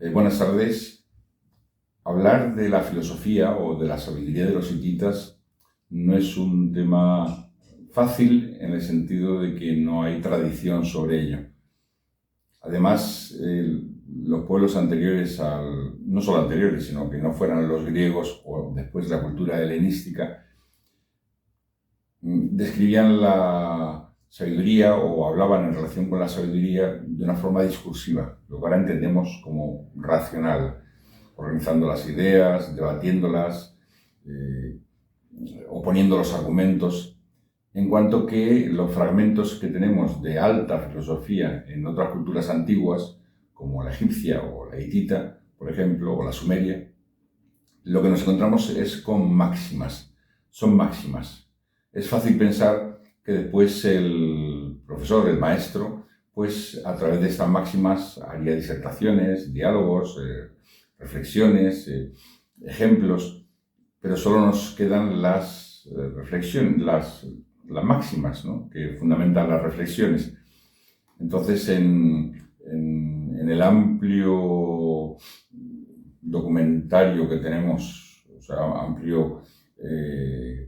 Buenas tardes. Hablar de la filosofía o de la sabiduría de los hititas no es un tema fácil en el sentido de que no hay tradición sobre ello. Además, los pueblos anteriores, no solo anteriores, sino que no fueran los griegos o después la cultura helenística, describían la sabiduría o hablaban en relación con la sabiduría de una forma discursiva, lo que ahora entendemos como racional, organizando las ideas, debatiéndolas, oponiendo los argumentos, en cuanto que los fragmentos que tenemos de alta filosofía en otras culturas antiguas, como la egipcia o la hitita, por ejemplo, o la sumeria, lo que nos encontramos es con máximas, son máximas. Es fácil pensar que después el profesor, el maestro, pues a través de estas máximas haría disertaciones, diálogos, reflexiones, ejemplos, pero solo nos quedan las reflexiones, las máximas, ¿no?, que fundamentan las reflexiones. Entonces, en el amplio documentario que tenemos, o sea, amplio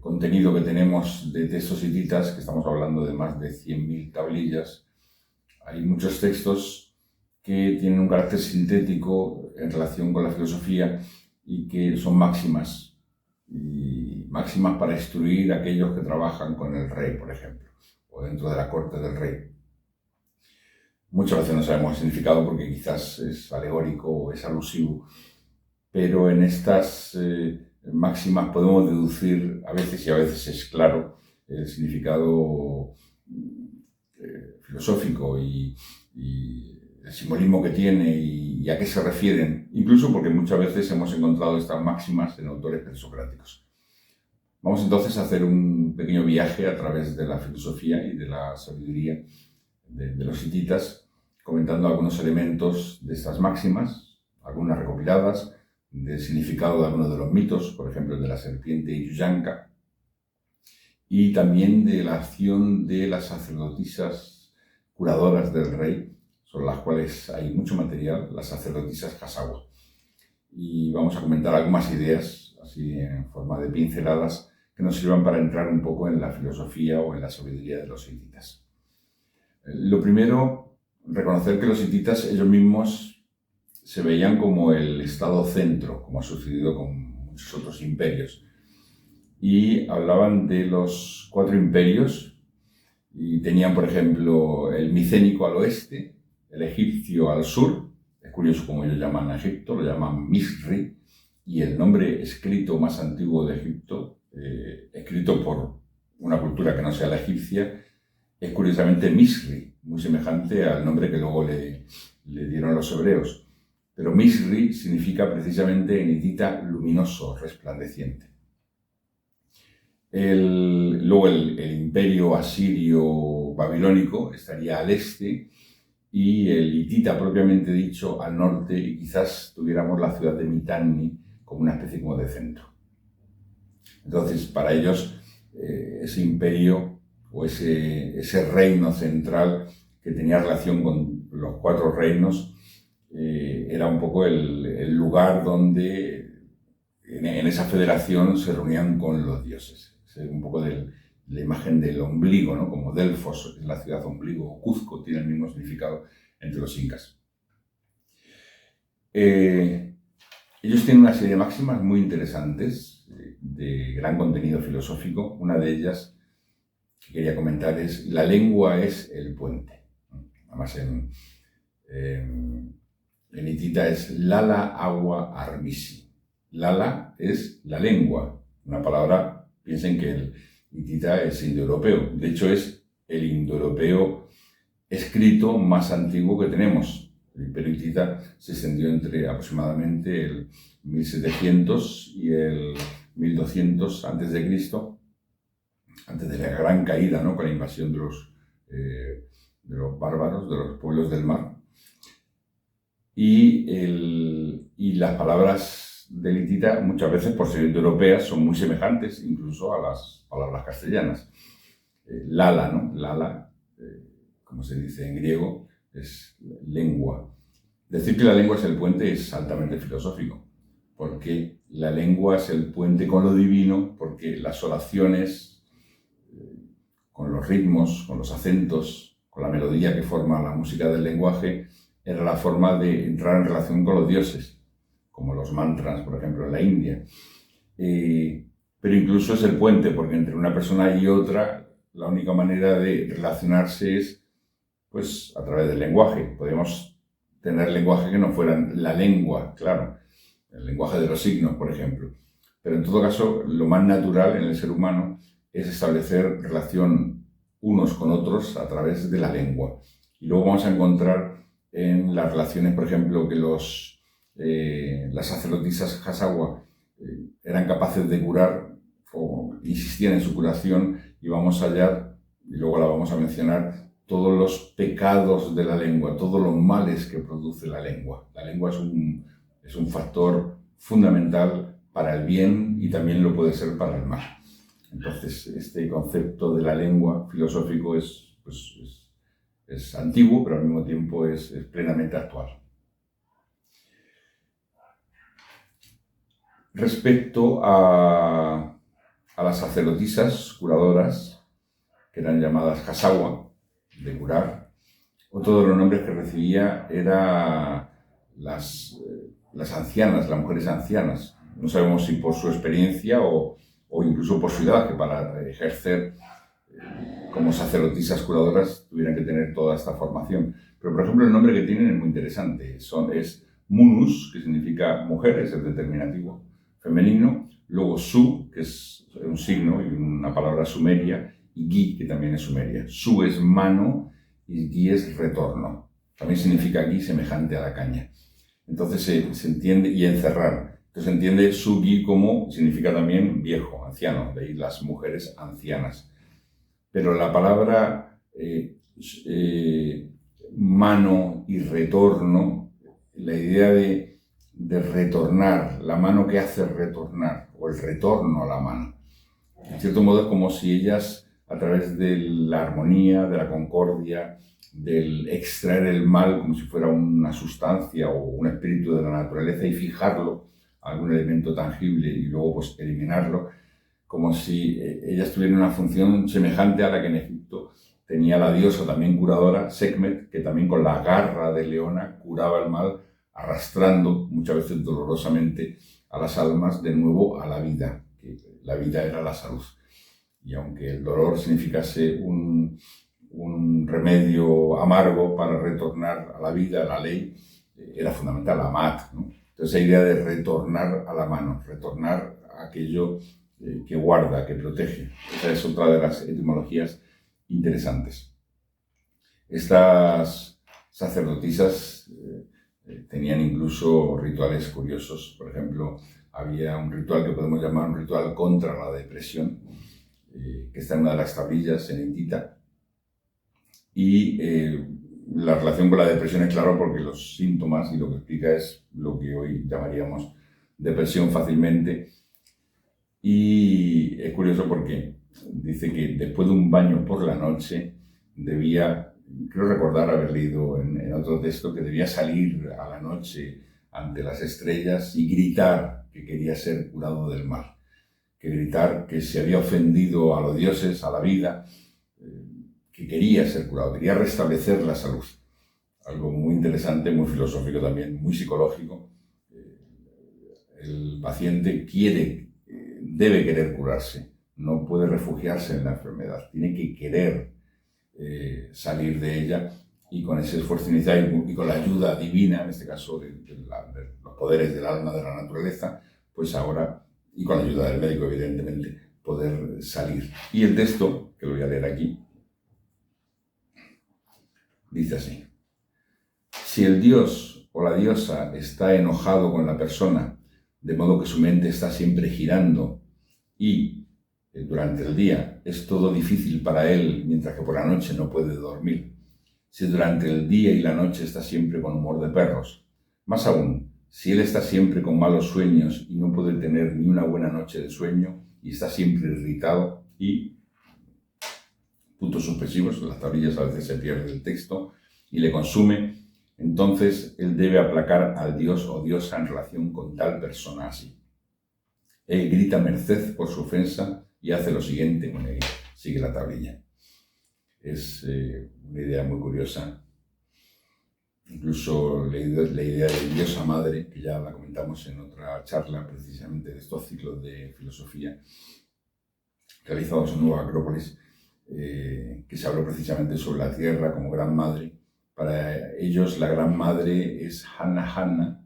contenido que tenemos de textos hititas, que estamos hablando de más de 100.000 tablillas, hay muchos textos que tienen un carácter sintético en relación con la filosofía y que son máximas, y máximas para instruir a aquellos que trabajan con el rey, por ejemplo, o dentro de la corte del rey. Muchas veces no sabemos el significado porque quizás es alegórico o es alusivo, pero en estas máximas podemos deducir a veces, y a veces es claro, el significado filosófico y el simbolismo que tiene y a qué se refieren, incluso porque muchas veces hemos encontrado estas máximas en autores presocráticos. Vamos entonces a hacer un pequeño viaje a través de la filosofía y de la sabiduría de los hititas, comentando algunos elementos de estas máximas, algunas recopiladas, del significado de algunos de los mitos, por ejemplo el de la serpiente Yuyanka, y también de la acción de las sacerdotisas curadoras del rey, sobre las cuales hay mucho material, las sacerdotisas Hasawa. Y vamos a comentar algunas ideas, así en forma de pinceladas, que nos sirvan para entrar un poco en la filosofía o en la sabiduría de los hititas. Lo primero, reconocer que los hititas ellos mismos se veían como el estado centro, como ha sucedido con muchos otros imperios. Y hablaban de los 4 imperios, y tenían, por ejemplo, el micénico al oeste, el egipcio al sur. Es curioso cómo ellos llaman a Egipto, lo llaman Misri, y el nombre escrito más antiguo de Egipto, escrito por una cultura que no sea la egipcia, es curiosamente Misri, muy semejante al nombre que luego le dieron los hebreos. Pero Misri significa precisamente en hitita luminoso, resplandeciente. Luego el imperio asirio babilónico estaría al este y el hitita propiamente dicho al norte, y quizás tuviéramos la ciudad de Mitanni como una especie como de centro. Entonces, para ellos, ese imperio o ese reino central que tenía relación con los 4 reinos era un poco el lugar donde en esa federación se reunían con los dioses. Es un poco la imagen del ombligo, ¿no?, como Delfos, que es la ciudad ombligo, o Cuzco, tiene el mismo significado entre los incas. Ellos tienen una serie de máximas muy interesantes, de gran contenido filosófico. Una de ellas que quería comentar es: la lengua es el puente. Además, en hitita es Lala Agua Armisi. Lala es la lengua, una palabra, piensen que el hitita es indoeuropeo. De hecho, es el indoeuropeo escrito más antiguo que tenemos. El imperio hitita se extendió entre aproximadamente el 1700 y el 1200 a.C., antes de la gran caída, ¿no?, con la invasión de los bárbaros, de los pueblos del mar. Y las palabras del hitita, muchas veces por ser indoeuropeas, son muy semejantes incluso a las palabras castellanas. Lala, ¿no? Lala, como se dice en griego, es lengua. Decir que la lengua es el puente es altamente filosófico, porque la lengua es el puente con lo divino, porque las oraciones, con los ritmos, con los acentos, con la melodía que forma la música del lenguaje, era la forma de entrar en relación con los dioses, como los mantras, por ejemplo, en la India. Pero incluso es el puente, porque entre una persona y otra, la única manera de relacionarse es pues, a través del lenguaje. Podríamos tener lenguaje que no fuera la lengua, claro, el lenguaje de los signos, por ejemplo. Pero en todo caso, lo más natural en el ser humano es establecer relación unos con otros a través de la lengua. Y luego vamos a encontrar en las relaciones, por ejemplo, que las sacerdotisas Hasawa eran capaces de curar o insistían en su curación, y vamos allá, y luego la vamos a mencionar, todos los pecados de la lengua, todos los males que produce la lengua. La lengua es un factor fundamental para el bien y también lo puede ser para el mal. Entonces, este concepto de la lengua filosófico es antiguo, pero al mismo tiempo es plenamente actual. Respecto a las sacerdotisas curadoras, que eran llamadas Hasawa, de curar, otro de los nombres que recibía era las ancianas, las mujeres ancianas. No sabemos si por su experiencia o incluso por su edad, que para ejercer como sacerdotisas curadoras tuvieran que tener toda esta formación. Pero, por ejemplo, el nombre que tienen es muy interesante. Es Munus, que significa mujer, es el determinativo femenino. Luego Su, que es un signo y una palabra sumeria. Y Gi, que también es sumeria. Su es mano y Gi es retorno. También significa Gi semejante a la caña. Entonces se entiende, y encerrar. Entonces se entiende Su Gi como significa también viejo, anciano, de ahí las mujeres ancianas. Pero la palabra mano y retorno, la idea de retornar, la mano que hace retornar, o el retorno a la mano. En cierto modo es como si ellas, a través de la armonía, de la concordia, del extraer el mal como si fuera una sustancia o un espíritu de la naturaleza y fijarlo a algún elemento tangible y luego pues eliminarlo, como si ellas tuvieran una función semejante a la que en Egipto tenía la diosa también curadora, Sekhmet, que también con la garra de leona curaba el mal, arrastrando muchas veces dolorosamente a las almas de nuevo a la vida, que la vida era la salud. Y aunque el dolor significase un remedio amargo para retornar a la vida, a la ley, era fundamental, la mat, ¿no? Entonces, la idea de retornar a la mano, retornar a aquello que guarda, que protege. Esa es otra de las etimologías interesantes. Estas sacerdotisas tenían incluso rituales curiosos. Por ejemplo, había un ritual que podemos llamar un ritual contra la depresión, que está en una de las tablillas en Hitita. Y la relación con la depresión es claro porque los síntomas y lo que explica es lo que hoy llamaríamos depresión fácilmente. Y es curioso porque dice que después de un baño por la noche debía, creo recordar haber leído en otro texto, que debía salir a la noche ante las estrellas y gritar que quería ser curado del mal, que gritar que se había ofendido a los dioses, a la vida, que quería ser curado, quería restablecer la salud. Algo muy interesante, muy filosófico también, muy psicológico. El paciente debe querer curarse, no puede refugiarse en la enfermedad, tiene que querer salir de ella, y con ese esfuerzo inicial y con la ayuda divina, en este caso de los poderes del alma, de la naturaleza, pues ahora, y con la ayuda del médico evidentemente, poder salir. Y el texto, que lo voy a leer aquí, dice así: si el dios o la diosa está enojado con la persona, de modo que su mente está siempre girando y durante el día es todo difícil para él, mientras que por la noche no puede dormir, si durante el día y la noche está siempre con humor de perros, más aún, si él está siempre con malos sueños y no puede tener ni una buena noche de sueño y está siempre irritado y puntos suspensivos, en las tablillas a veces se pierde el texto y le consume, entonces él debe aplacar al dios o diosa en relación con tal persona así. Él grita merced por su ofensa y hace lo siguiente, bueno, y sigue la tablilla. Es una idea muy curiosa. Incluso la idea de diosa madre, que ya la comentamos en otra charla precisamente de estos ciclos de filosofía realizados en Nueva Acrópolis, que se habló precisamente sobre la tierra como gran madre. Para ellos la gran madre es Hanna Hanna,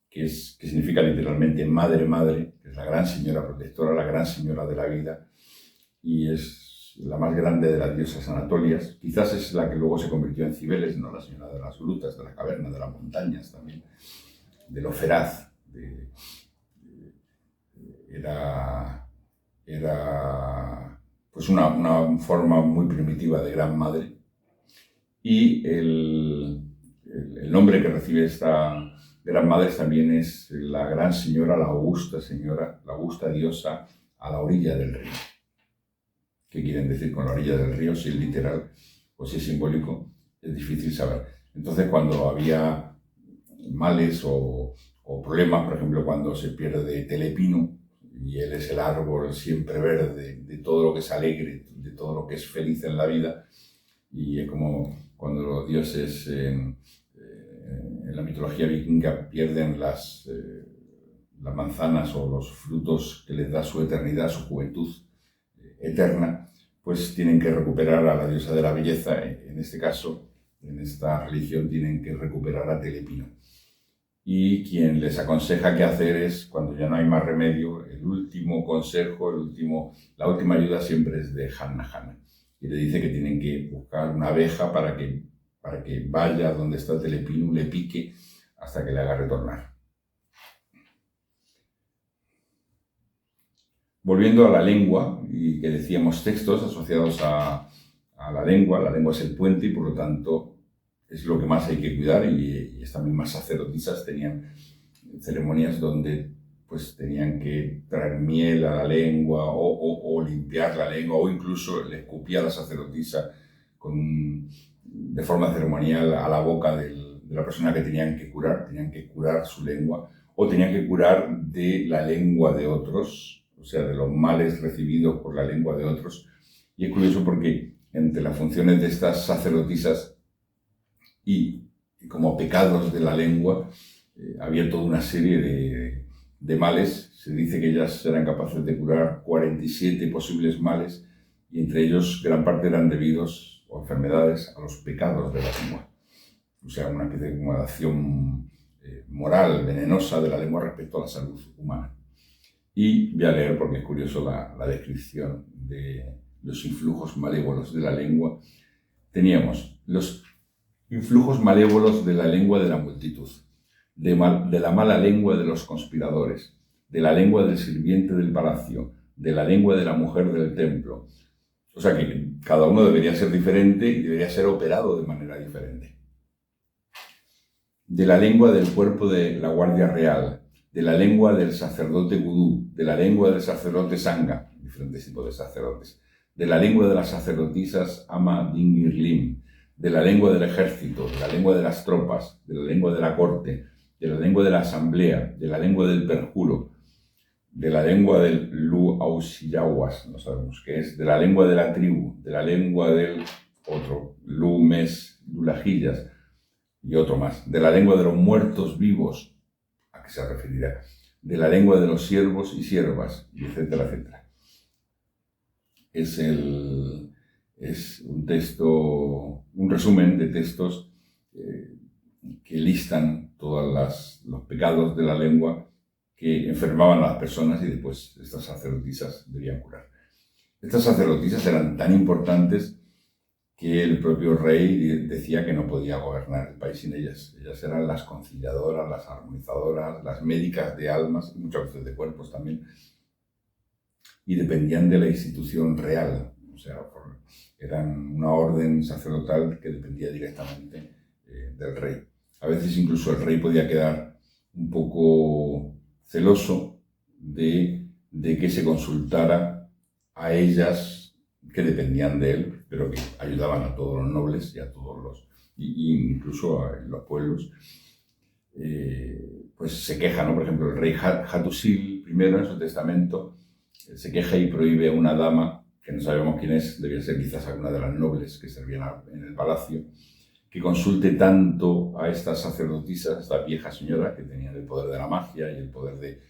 que significa literalmente madre madre, que es la gran señora protectora, la gran señora de la vida, y es la más grande de las diosas anatolias. Quizás es la que luego se convirtió en Cibeles, ¿no? La señora de las grutas, de las cavernas, de las montañas también, de lo feraz. Era pues una forma muy primitiva de gran madre. Y el nombre que recibe esta gran madre también es la gran señora, la augusta diosa a la orilla del río. ¿Qué quieren decir con la orilla del río? Si es literal o si es simbólico, es difícil saber. Entonces, cuando había males o problemas, por ejemplo, cuando se pierde Telepino, y él es el árbol siempre verde de todo lo que es alegre, de todo lo que es feliz en la vida, y es como cuando los dioses en la mitología vikinga pierden las manzanas o los frutos que les da su eternidad, su juventud eterna, pues tienen que recuperar a la diosa de la belleza. En este caso, en esta religión, tienen que recuperar a Telepino. Y quien les aconseja qué hacer es, cuando ya no hay más remedio, el último consejo, la última ayuda siempre es de Hanna Hanna. Y le dice que tienen que buscar una abeja para que vaya donde está Telepino, le pique hasta que le haga retornar. Volviendo a la lengua, y que decíamos textos asociados a la lengua es el puente y por lo tanto es lo que más hay que cuidar, y estas mismas sacerdotisas tenían ceremonias donde pues tenían que traer miel a la lengua o limpiar la lengua, o incluso le escupía a la sacerdotisa de forma ceremonial a la boca de la persona que tenían que curar su lengua, o tenían que curar de la lengua de otros, o sea, de los males recibidos por la lengua de otros. Y es curioso porque entre las funciones de estas sacerdotisas y como pecados de la lengua, había toda una serie de males. Se dice que ellas eran capaces de curar 47 posibles males, y entre ellos gran parte eran debidos, o enfermedades, a los pecados de la lengua. O sea, una especie de acción moral, venenosa de la lengua respecto a la salud humana. Y voy a leer, porque es curioso la descripción de los influjos malévolos de la lengua. Teníamos los influjos malévolos de la lengua de la multitud, de la mala lengua de los conspiradores, de la lengua del sirviente del palacio, de la lengua de la mujer del templo. O sea que cada uno debería ser diferente y debería ser operado de manera diferente. De la lengua del cuerpo de la guardia real, de la lengua del sacerdote vudú, de la lengua del sacerdote sangha, diferentes tipos de sacerdotes, de la lengua de las sacerdotisas Ama Dingirlim, de la lengua del ejército, de la lengua de las tropas, de la lengua de la corte, de la lengua de la asamblea, de la lengua del perjuro, de la lengua del Lu Ausiyahuas, no sabemos qué es, de la lengua de la tribu, de la lengua del otro, Lu Mes Dulajillas, y otro más, de la lengua de los muertos vivos, ¿a qué se referirá? De la lengua de los siervos y siervas, y etcétera, etcétera. Es un texto, un resumen de textos que listan todos los pecados de la lengua que enfermaban a las personas, y después estas sacerdotisas debían curar. Estas sacerdotisas eran tan importantes que el propio rey decía que no podía gobernar el país sin ellas. Ellas eran las conciliadoras, las armonizadoras, las médicas de almas, y muchas veces de cuerpos también, y dependían de la institución real. O sea, eran una orden sacerdotal que dependía directamente del rey. A veces incluso el rey podía quedar un poco celoso de que se consultara a ellas que dependían de él, pero que ayudaban a todos los nobles y a todos incluso en los pueblos. Pues se queja, ¿no? Por ejemplo, el rey Hattusil I en su testamento se queja y prohíbe a una dama, que no sabemos quién es, debía ser quizás alguna de las nobles que servían en el palacio, que consulte tanto a estas sacerdotisas, a esta vieja señora que tenían el poder de la magia y el poder de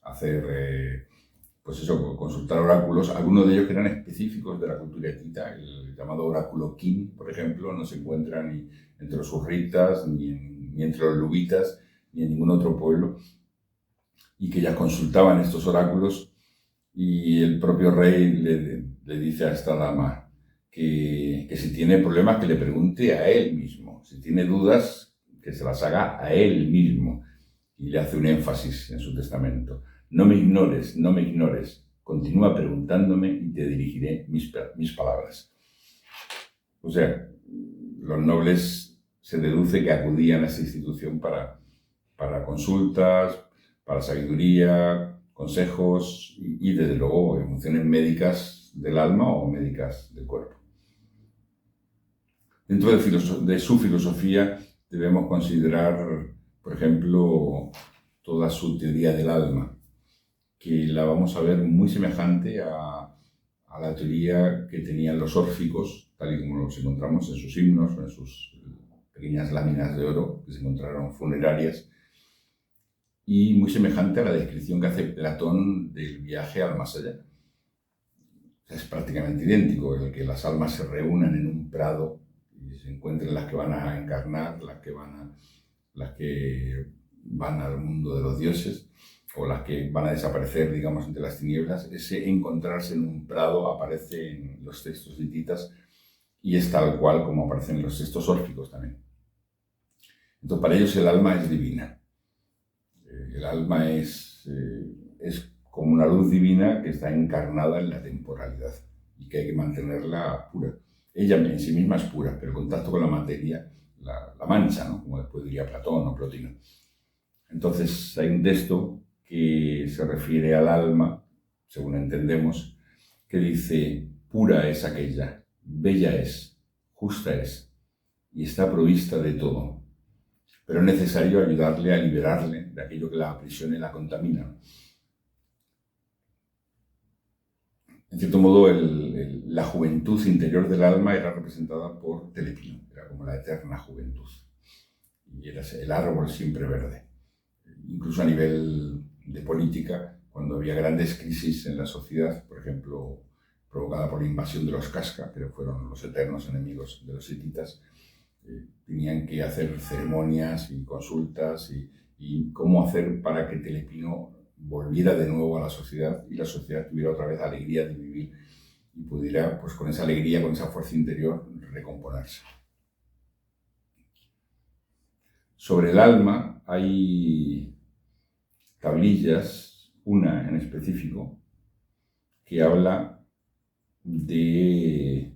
hacer, pues eso, consultar oráculos, algunos de ellos que eran específicos de la cultura hitita, el llamado oráculo Kin, por ejemplo, no se encuentra ni entre los hurritas, ni entre los luvitas, ni en ningún otro pueblo, y que ya consultaban estos oráculos, y el propio rey le dice a esta dama que si tiene problemas que le pregunte a él mismo, si tiene dudas que se las haga a él mismo, y le hace un énfasis en su testamento: no me ignores, no me ignores, continúa preguntándome y te dirigiré mis palabras. O sea, los nobles se deduce que acudían a esta institución para consultas, para sabiduría, consejos y desde luego emociones médicas del alma o médicas del cuerpo. Dentro de su filosofía debemos considerar, por ejemplo, toda su teoría del alma, que la vamos a ver muy semejante a la teoría que tenían los órficos, tal y como los encontramos en sus himnos o en sus pequeñas láminas de oro que se encontraron funerarias, y muy semejante a la descripción que hace Platón del viaje al más allá. Es prácticamente idéntico, el que las almas se reúnan en un prado y se encuentren las que van a encarnar, las que van al mundo de los dioses, o las que van a desaparecer, digamos, entre las tinieblas. Ese encontrarse en un prado aparece en los textos hititas y es tal cual como aparece en los textos órficos también. Entonces, para ellos el alma es divina. El alma es como una luz divina que está encarnada en la temporalidad y que hay que mantenerla pura. Ella en sí misma es pura, pero el contacto con la materia la mancha, ¿no? Como después diría Platón o Plotino. Entonces hay un texto que se refiere al alma, según entendemos, que dice: pura es aquella, bella es, justa es, y está provista de todo, pero es necesario ayudarle a liberarle de aquello que la aprisiona y la contamina. En cierto modo, la juventud interior del alma era representada por Telepino, era como la eterna juventud, y era el árbol siempre verde. Incluso a nivel de política, cuando había grandes crisis en la sociedad, por ejemplo, provocada por la invasión de los Casca, que fueron los eternos enemigos de los hititas, tenían que hacer ceremonias y consultas y cómo hacer para que Telepino volviera de nuevo a la sociedad y la sociedad tuviera otra vez alegría de vivir y pudiera, pues con esa alegría, con esa fuerza interior, recomponerse. Sobre el alma hay tablillas, una en específico, que habla del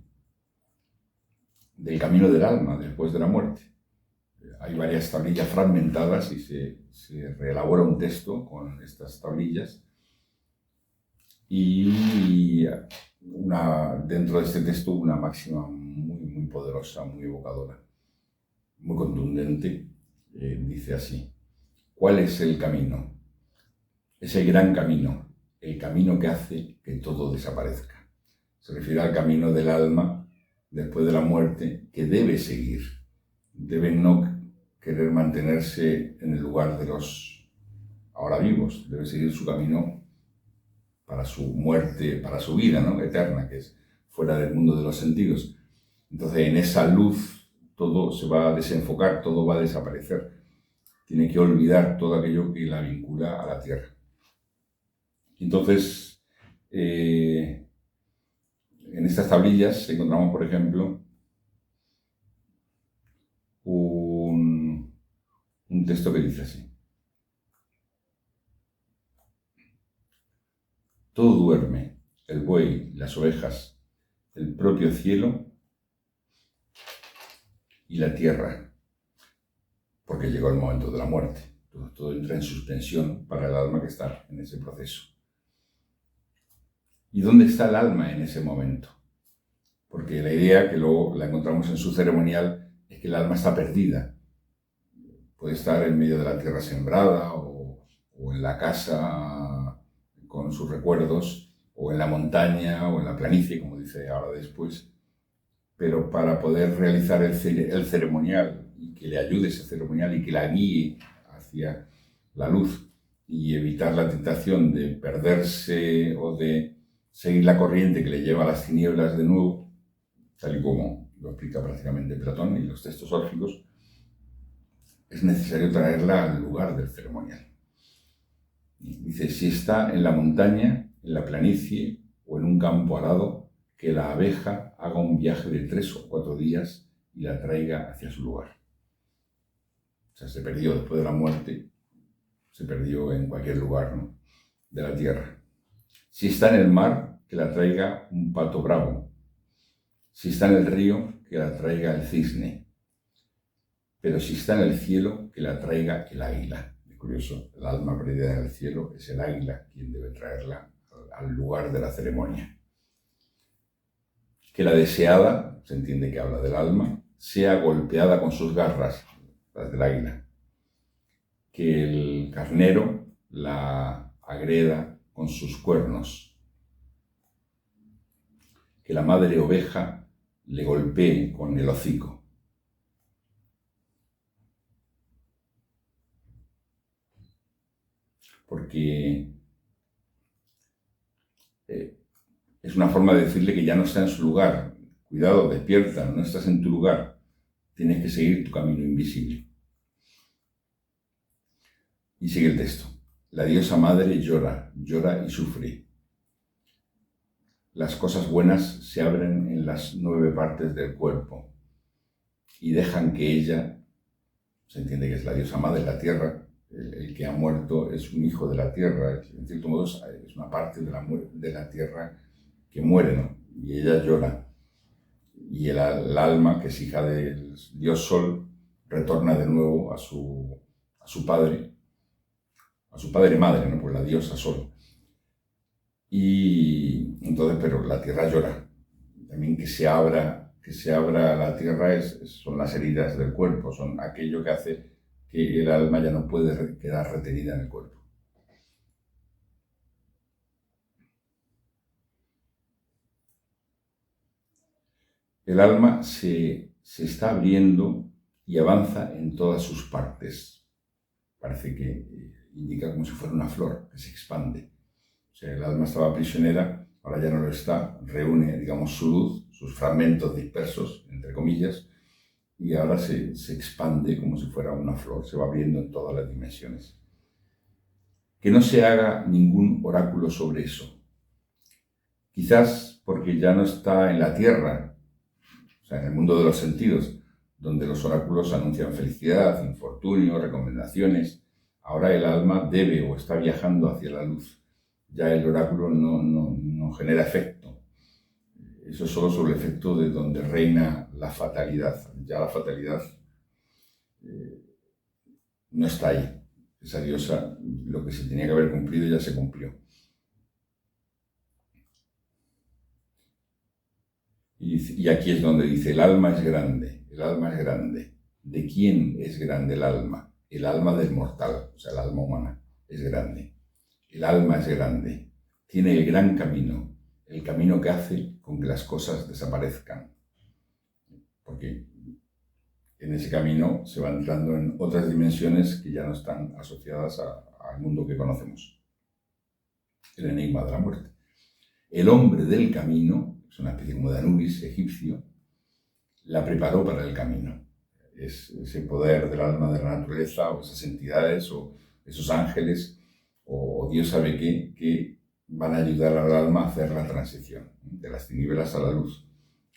camino del alma después de la muerte. Hay varias tablillas fragmentadas y se reelabora un texto con estas tablillas, y dentro de este texto una máxima muy poderosa, muy evocadora, muy contundente. Dice así: ¿cuál es el camino? Es el gran camino, el camino que hace que todo desaparezca. Se refiere al camino del alma después de la muerte, que debe seguir. Debe no querer mantenerse en el lugar de los ahora vivos, debe seguir su camino para su muerte, para su vida, ¿no?, eterna, que es fuera del mundo de los sentidos. Entonces, en esa luz todo se va a desenfocar, todo va a desaparecer. Tiene que olvidar todo aquello que la vincula a la tierra. Entonces, en estas tablillas encontramos, por ejemplo, un texto que dice así: todo duerme, el buey, las ovejas, el propio cielo y la tierra, porque llegó el momento de la muerte. Todo entra en suspensión para el alma que está en ese proceso. ¿Y dónde está el alma en ese momento? Porque la idea, que luego la encontramos en su ceremonial, es que el alma está perdida. Puede estar en medio de la tierra sembrada o en la casa con sus recuerdos, o en la montaña o en la planicie, como dice ahora después. Pero para poder realizar el ceremonial y que le ayude ese ceremonial y que la guíe hacia la luz y evitar la tentación de perderse o de seguir la corriente que le lleva a las tinieblas de nuevo, tal y como lo explica prácticamente Platón y los textos órficos, es necesario traerla al lugar del ceremonial. Dice, si está en la montaña, en la planicie o en un campo arado, que la abeja haga un viaje de 3 o 4 días y la traiga hacia su lugar. O sea, se perdió después de la muerte, se perdió en cualquier lugar, ¿no?, de la tierra. Si está en el mar, que la traiga un pato bravo. Si está en el río, que la traiga el cisne. Pero si está en el cielo, que la traiga el águila. Es curioso, el alma perdida en el cielo es el águila quien debe traerla al lugar de la ceremonia. Que la deseada, se entiende que habla del alma, sea golpeada con sus garras, las del águila. Que el carnero la agreda con sus cuernos. Que la madre oveja le golpee con el hocico. Porque es una forma de decirle que ya no está en su lugar. Cuidado, despierta, no estás en tu lugar. Tienes que seguir tu camino invisible. Y sigue el texto. La diosa madre llora, llora y sufre. Las cosas buenas se abren en las 9 partes del cuerpo y dejan que ella, se entiende que es la diosa madre de la tierra, el que ha muerto es un hijo de la tierra, en cierto modo es una parte de la tierra que muere, ¿no? Y ella llora. Y el alma, que es hija del dios Sol, retorna de nuevo a su padre y madre, ¿no?, pues la diosa Sol. Y entonces, pero la tierra llora. También que se abra la tierra son las heridas del cuerpo, son aquello que hace que el alma ya no puede quedar retenida en el cuerpo. El alma se está abriendo y avanza en todas sus partes. Parece que indica como si fuera una flor que se expande. O sea, el alma estaba prisionera, ahora ya no lo está, reúne, digamos, su luz, sus fragmentos dispersos, entre comillas, y ahora se expande como si fuera una flor, se va abriendo en todas las dimensiones. Que no se haga ningún oráculo sobre eso. Quizás porque ya no está en la tierra, o sea, en el mundo de los sentidos, donde los oráculos anuncian felicidad, infortunio, recomendaciones. Ahora el alma debe o está viajando hacia la luz. Ya el oráculo no genera efecto. Eso es solo sobre el efecto de donde reina la fatalidad. Ya la fatalidad no está ahí. Esa diosa, lo que se tenía que haber cumplido ya se cumplió. Y aquí es donde dice, el alma es grande, el alma es grande. ¿De quién es grande el alma? El alma del mortal, o sea, el alma humana, es grande. El alma es grande, tiene el gran camino, el camino que hace con que las cosas desaparezcan. Porque en ese camino se va entrando en otras dimensiones que ya no están asociadas al mundo que conocemos. El enigma de la muerte. El hombre del camino, es una especie como de Anubis egipcio, la preparó para el camino. Es ese poder del alma de la naturaleza, o esas entidades, o esos ángeles, o Dios sabe qué, que van a ayudar al alma a hacer la transición de las tinieblas a la luz,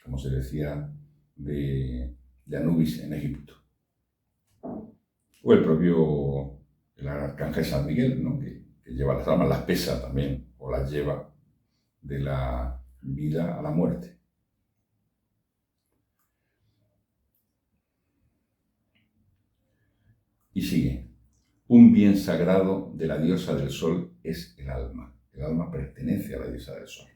como se decía de Anubis en Egipto. O el propio arcángel San Miguel, ¿no?, que lleva las almas, las pesa también, o las lleva de la vida a la muerte. Y sigue. Un bien sagrado de la diosa del sol es el alma. El alma pertenece a la diosa del sol.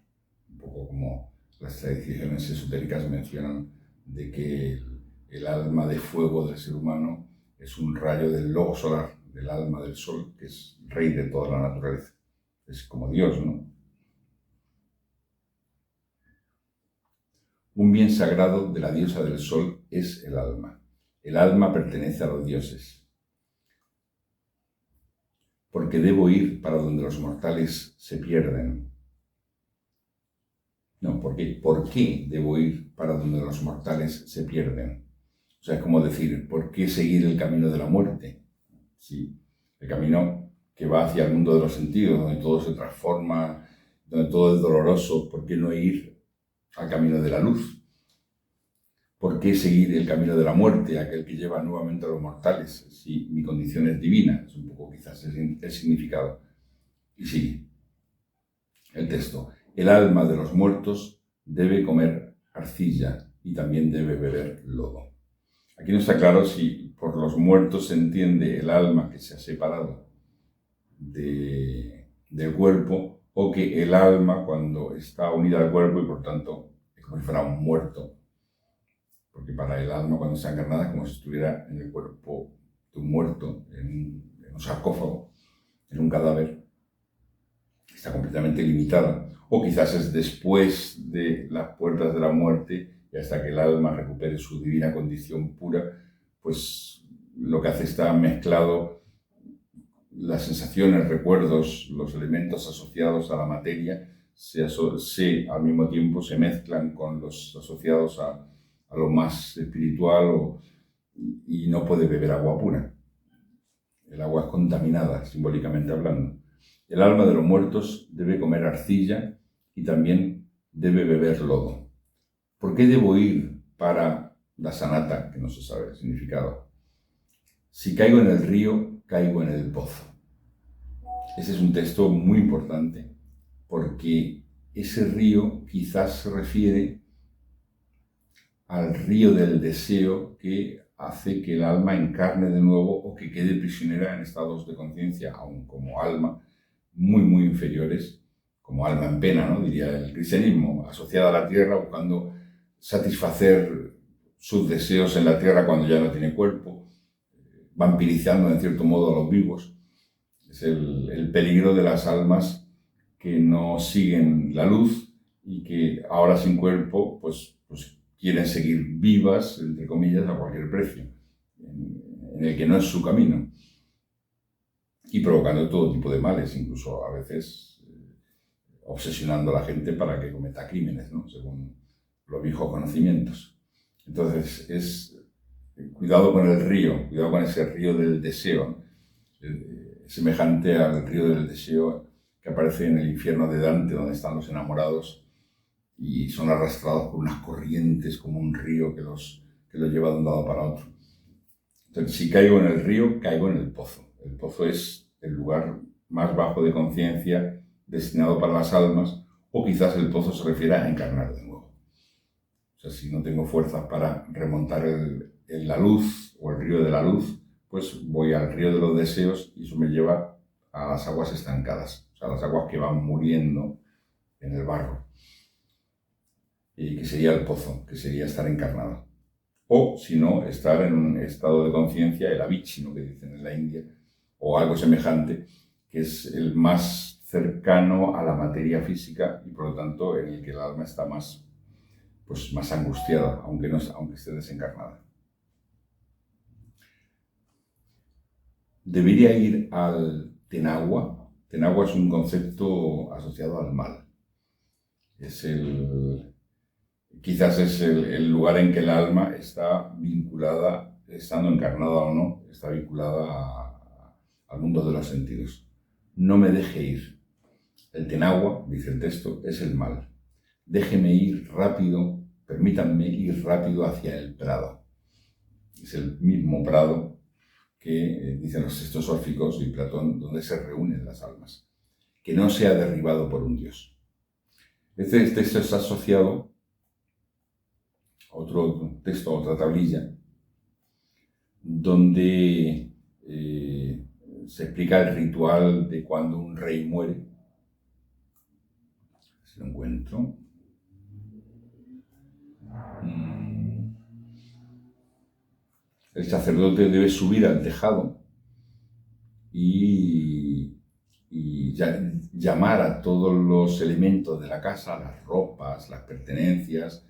Un poco como las tradiciones esotéricas mencionan de que el alma de fuego del ser humano es un rayo del logo solar, del alma del sol, que es rey de toda la naturaleza. Es como Dios, ¿no? Un bien sagrado de la diosa del sol es el alma. El alma pertenece a los dioses. Porque debo ir para donde los mortales se pierden. No, ¿por qué? ¿Por qué debo ir para donde los mortales se pierden? O sea, es como decir, ¿por qué seguir el camino de la muerte? Sí, el camino que va hacia el mundo de los sentidos, donde todo se transforma, donde todo es doloroso. ¿Por qué no ir al camino de la luz? ¿Por qué seguir el camino de la muerte, aquel que lleva nuevamente a los mortales? Si mi condición es divina, es un poco quizás el significado. Y sigue el texto. El alma de los muertos debe comer arcilla y también debe beber lodo. Aquí no está claro si por los muertos se entiende el alma que se ha separado del cuerpo, o que el alma, cuando está unida al cuerpo y por tanto es como si fuera un muerto, porque para el alma cuando está encarnada es como si estuviera en el cuerpo de un muerto, en un sarcófago, en un cadáver, está completamente limitada. O quizás es después de las puertas de la muerte y hasta que el alma recupere su divina condición pura, pues lo que hace está mezclado las sensaciones, recuerdos, los elementos asociados a la materia, al mismo tiempo se mezclan con los asociados a lo más espiritual, y no puede beber agua pura. El agua es contaminada, simbólicamente hablando. El alma de los muertos debe comer arcilla y también debe beber lodo. ¿Por qué debo ir para la sanata, que no se sabe el significado? Si caigo en el río, caigo en el pozo. Ese es un texto muy importante, porque ese río quizás se refiere al río del deseo que hace que el alma encarne de nuevo o que quede prisionera en estados de conciencia, aun como alma, muy inferiores, como alma en pena, ¿no? Diría el cristianismo, asociada a la tierra, buscando satisfacer sus deseos en la tierra cuando ya no tiene cuerpo, vampirizando en cierto modo a los vivos. Es el peligro de las almas que no siguen la luz y que ahora sin cuerpo, pues quieren seguir vivas, entre comillas, a cualquier precio, en el que no es su camino, y provocando todo tipo de males, incluso a veces obsesionando a la gente para que cometa crímenes, ¿no? Según los viejos conocimientos. Entonces, cuidado con el río, cuidado con ese río del deseo, semejante al río del deseo que aparece en el infierno de Dante, donde están los enamorados y son arrastrados por unas corrientes como un río que los lleva de un lado para otro. Entonces, si caigo en el río, caigo en el pozo. El pozo es el lugar más bajo de conciencia destinado para las almas, o quizás el pozo se refiere a encarnar de nuevo. O sea, si no tengo fuerzas para remontar la luz o el río de la luz, pues voy al río de los deseos y eso me lleva a las aguas estancadas, o sea, las aguas que van muriendo en el barro. Y que sería el pozo, que sería estar encarnado. O, si no, estar en un estado de conciencia, el avicino, que dicen en la India, o algo semejante, que es el más cercano a la materia física y, por lo tanto, en el que el alma está más angustiada, aunque esté desencarnada. Debería ir al Tenagua. Tenagua es un concepto asociado al mal. Quizás es el lugar en que el alma está vinculada, estando encarnada o no, está vinculada al mundo de los sentidos. No me deje ir. El Tenagua, dice el texto, es el mal. Déjeme ir rápido, permítanme ir rápido hacia el prado. Es el mismo prado que dicen los textos órficos y Platón, donde se reúnen las almas. Que no sea derribado por un dios. Este texto está asociado otro texto, otra tablilla, donde se explica el ritual de cuando un rey muere. Si lo encuentro. el sacerdote debe subir al tejado y llamar a todos los elementos de la casa, las ropas, las pertenencias,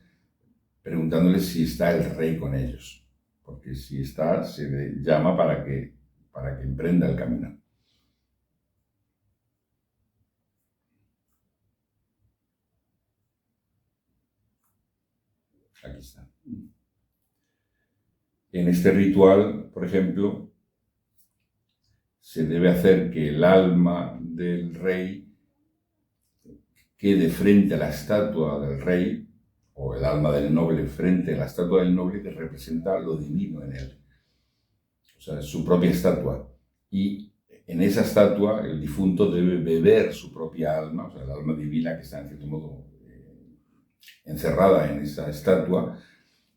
preguntándoles si está el rey con ellos. Porque si está, se le llama para que emprenda el camino. Aquí está. En este ritual, por ejemplo, se debe hacer que el alma del rey quede frente a la estatua del rey, o el alma del noble frente a la estatua del noble, que representa lo divino en él. O sea, es su propia estatua. Y en esa estatua el difunto debe beber su propia alma, o sea, el alma divina que está en cierto modo encerrada en esa estatua,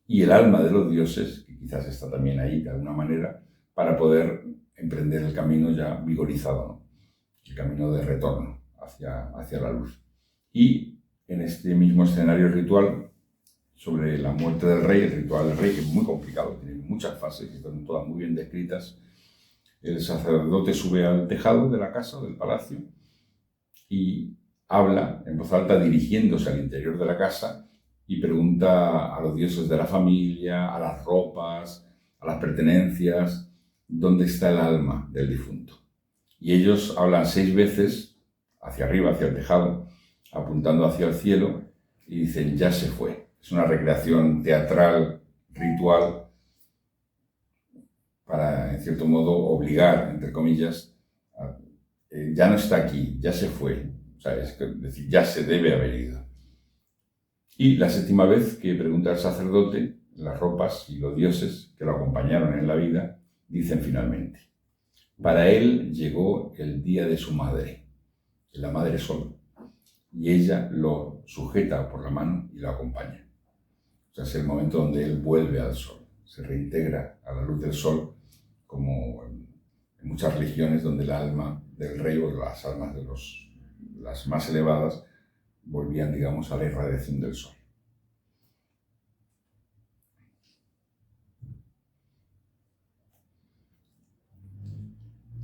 y el alma de los dioses, que quizás está también ahí de alguna manera, para poder emprender el camino ya vigorizado, ¿no? El camino de retorno hacia la luz. Y en este mismo escenario ritual, sobre la muerte del rey, el ritual del rey, que es muy complicado, tiene muchas fases, que están todas muy bien descritas, el sacerdote sube al tejado de la casa, del palacio, y habla en voz alta dirigiéndose al interior de la casa y pregunta a los dioses de la familia, a las ropas, a las pertenencias, dónde está el alma del difunto. Y ellos hablan 6 veces hacia arriba, hacia el tejado, apuntando hacia el cielo, y dicen, ya se fue. Es una recreación teatral, ritual, para, en cierto modo, obligar, entre comillas, ya no está aquí, ya se fue. O sea, es decir, ya se debe haber ido. Y la 7ª vez que pregunta al sacerdote, las ropas y los dioses que lo acompañaron en la vida, dicen finalmente, para él llegó el día de su madre, la madre sol, y ella lo sujeta por la mano y lo acompaña. O sea, es el momento donde él vuelve al sol, se reintegra a la luz del sol, como en muchas religiones donde el alma del rey o las almas de las más elevadas volvían, digamos, a la irradiación del sol.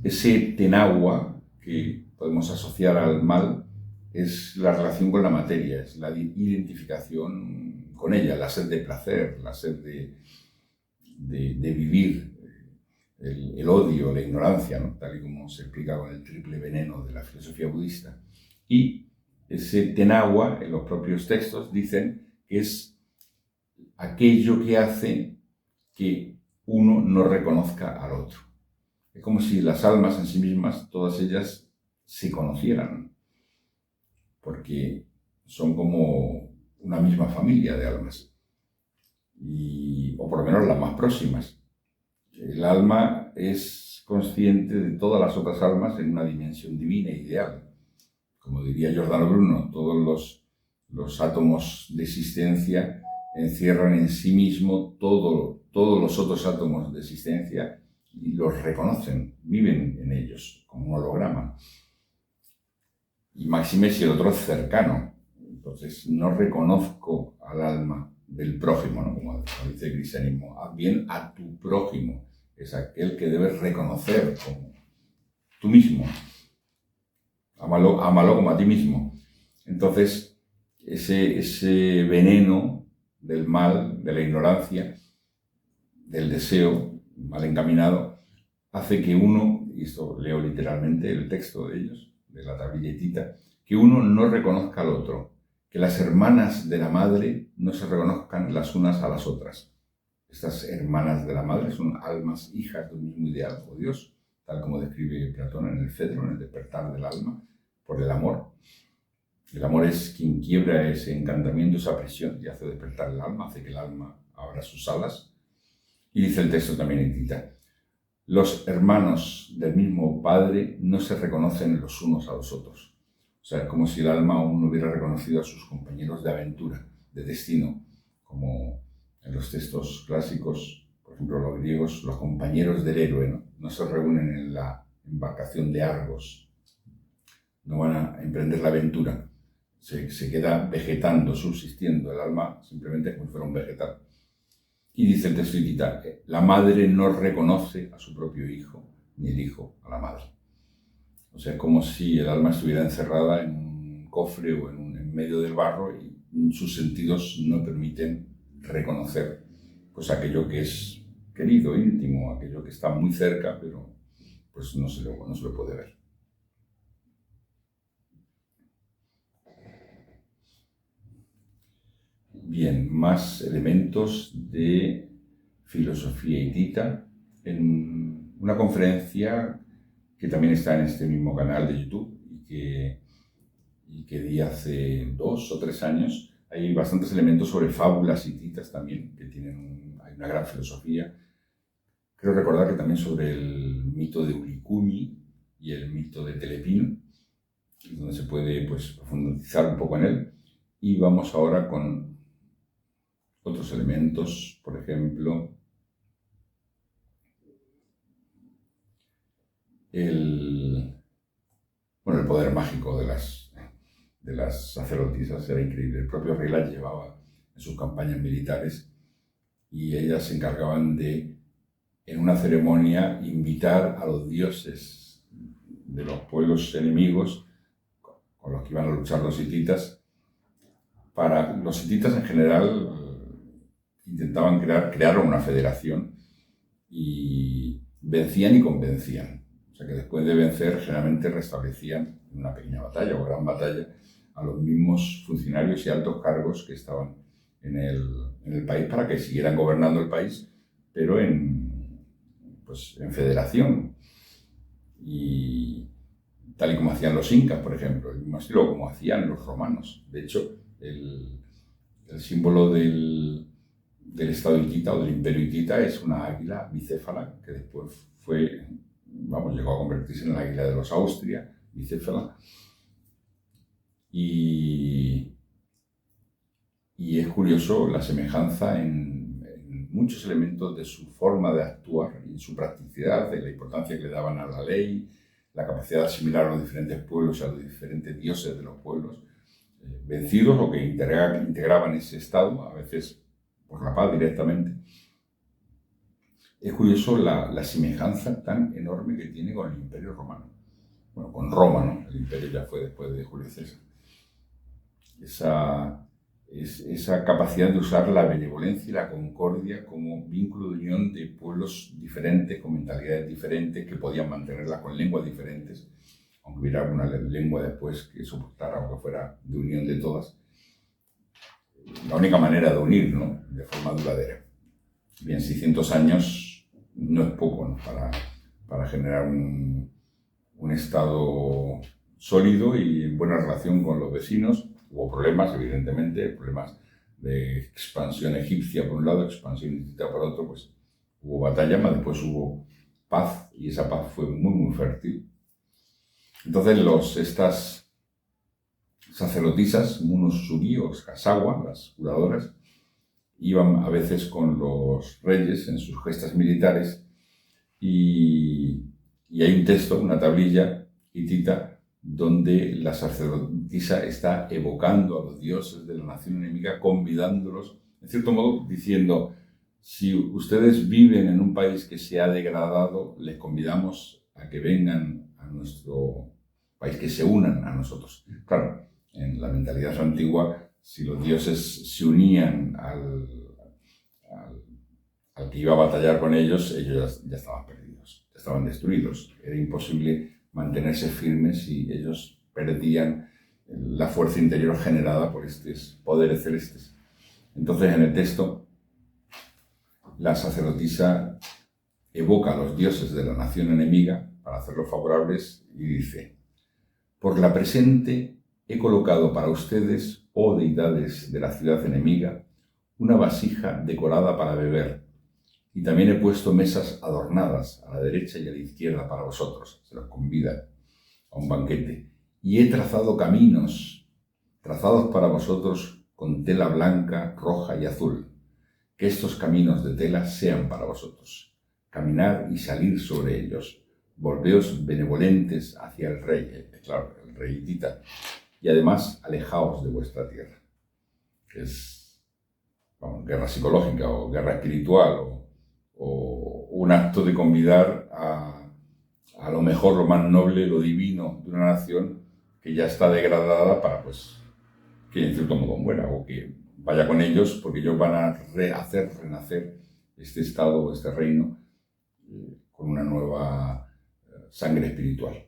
Ese tenagua que podemos asociar al mal es la relación con la materia, es la identificación con ella, la sed de placer, la sed de vivir, el odio, la ignorancia, ¿no? Tal y como se explica con el triple veneno de la filosofía budista. Y ese tenagua, en los propios textos, dicen que es aquello que hace que uno no reconozca al otro. Es como si las almas en sí mismas, todas ellas, se conocieran, porque son como una misma familia de almas, o por lo menos las más próximas. El alma es consciente de todas las otras almas en una dimensión divina e ideal. Como diría Giordano Bruno, todos los átomos de existencia encierran en sí mismo todos los otros átomos de existencia y los reconocen, viven en ellos, como un holograma. Y máxime si el otro es cercano. Entonces no reconozco al alma del prójimo, ¿no? Como dice el cristianismo, haz bien a tu prójimo, es aquel que debes reconocer como tú mismo. Ámalo como a ti mismo. Entonces, ese veneno del mal, de la ignorancia, del deseo mal encaminado, hace que uno, y esto leo literalmente el texto de ellos, de la tablilletita, que uno no reconozca al otro, que las hermanas de la madre no se reconozcan las unas a las otras. Estas hermanas de la madre son almas hijas de un mismo ideal, o Dios, tal como describe Platón en el Fedro, en el despertar del alma, por el amor. El amor es quien quiebra ese encantamiento, esa presión, y hace despertar el alma, hace que el alma abra sus alas. Y dice el texto también en Tita, los hermanos del mismo padre no se reconocen los unos a los otros. O sea, es como si el alma aún no hubiera reconocido a sus compañeros de aventura, de destino, como en los textos clásicos, por ejemplo, los griegos, los compañeros del héroe, ¿no? No se reúnen en la embarcación de Argos, no van a emprender la aventura, se queda vegetando, subsistiendo, el alma simplemente es como si fuera un vegetal. Y dice el texto hitita, la madre no reconoce a su propio hijo, ni el hijo a la madre. O sea, es como si el alma estuviera encerrada en un cofre o en medio del barro y sus sentidos no permiten reconocer pues aquello que es querido, íntimo, aquello que está muy cerca, pero pues no se lo puede ver. Bien, más elementos de filosofía hitita en una conferencia que también está en este mismo canal de YouTube y que di hace 2 o 3 años. Hay bastantes elementos sobre fábulas hititas también, que hay una gran filosofía. Creo recordar que también sobre el mito de Urikumi y el mito de Telepino, donde se puede pues, profundizar un poco en él. Y vamos ahora con otros elementos, por ejemplo, el poder mágico de las sacerdotisas era increíble. El propio rey las llevaba en sus campañas militares y ellas se encargaban de, en una ceremonia, invitar a los dioses de los pueblos enemigos con los que iban a luchar los hititas. Los hititas en general intentaban crearon una federación y vencían y convencían. O sea que después de vencer generalmente restablecían en una pequeña batalla o gran batalla a los mismos funcionarios y altos cargos que estaban en el país para que siguieran gobernando el país, pero en federación. Y tal y como hacían los incas, por ejemplo, el mismo estilo como hacían los romanos. De hecho, el símbolo del estado hitita o del imperio hitita es una águila bicéfala que después llegó a convertirse en el águila de los Austria, bicéfala. Y es curioso la semejanza en muchos elementos de su forma de actuar y su practicidad, de la importancia que le daban a la ley, la capacidad de asimilar a los diferentes pueblos y a los diferentes dioses de los pueblos, vencidos o que integraban ese estado, a veces por la paz directamente. Es curioso la semejanza tan enorme que tiene con el Imperio Romano. Bueno, con Roma, ¿no? El imperio ya fue después de Julio César. Esa capacidad de usar la benevolencia y la concordia como vínculo de unión de pueblos diferentes, con mentalidades diferentes, que podían mantenerla con lenguas diferentes, aunque hubiera una lengua después que soportara o que fuera de unión de todas. La única manera de unir, ¿no? De forma duradera. Bien, 600 años no es poco, ¿no? Para generar un estado sólido y en buena relación con los vecinos. Hubo problemas, evidentemente, problemas de expansión egipcia por un lado, expansión hitita por otro, pues hubo batalla, pero después hubo paz y esa paz fue muy, muy fértil. Entonces estas sacerdotisas, Munusugi o Kasawa, las curadoras, iban a veces con los reyes en sus gestas militares y hay un texto, una tablilla hitita, donde la sacerdotisa está evocando a los dioses de la nación enemiga, convidándolos, en cierto modo diciendo, si ustedes viven en un país que se ha degradado, les convidamos a que vengan a nuestro país, que se unan a nosotros. Claro, en la mentalidad antigua, si los dioses se unían al que iba a batallar con ellos ya estaban perdidos, ya estaban destruidos. Era imposible mantenerse firmes si ellos perdían la fuerza interior generada por estos poderes celestes. Entonces, en el texto, la sacerdotisa evoca a los dioses de la nación enemiga para hacerlos favorables y dice: por la presente he colocado para ustedes, oh deidades de la ciudad enemiga, una vasija decorada para beber, y también he puesto mesas adornadas a la derecha y a la izquierda para vosotros. Se los convida a un banquete. Y he trazado caminos, trazados para vosotros con tela blanca, roja y azul. Que estos caminos de tela sean para vosotros. Caminad y salir sobre ellos. Volveos benevolentes hacia el rey, claro, el rey hitita. Y además, alejaos de vuestra tierra. Es vamos, guerra psicológica o guerra espiritual o un acto de convidar a lo mejor, lo más noble, lo divino de una nación que ya está degradada para pues que en cierto modo muera o que vaya con ellos porque ellos van a hacer renacer este estado, este reino con una nueva sangre espiritual.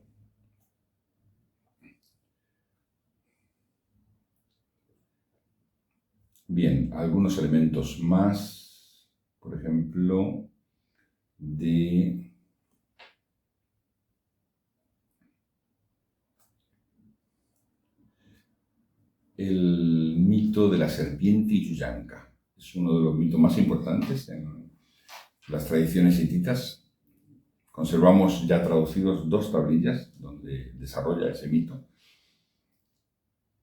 Bien, algunos elementos más, por ejemplo, de el mito de la serpiente Yuyanka. Es uno de los mitos más importantes en las tradiciones hititas. Conservamos ya traducidos 2 tablillas donde desarrolla ese mito.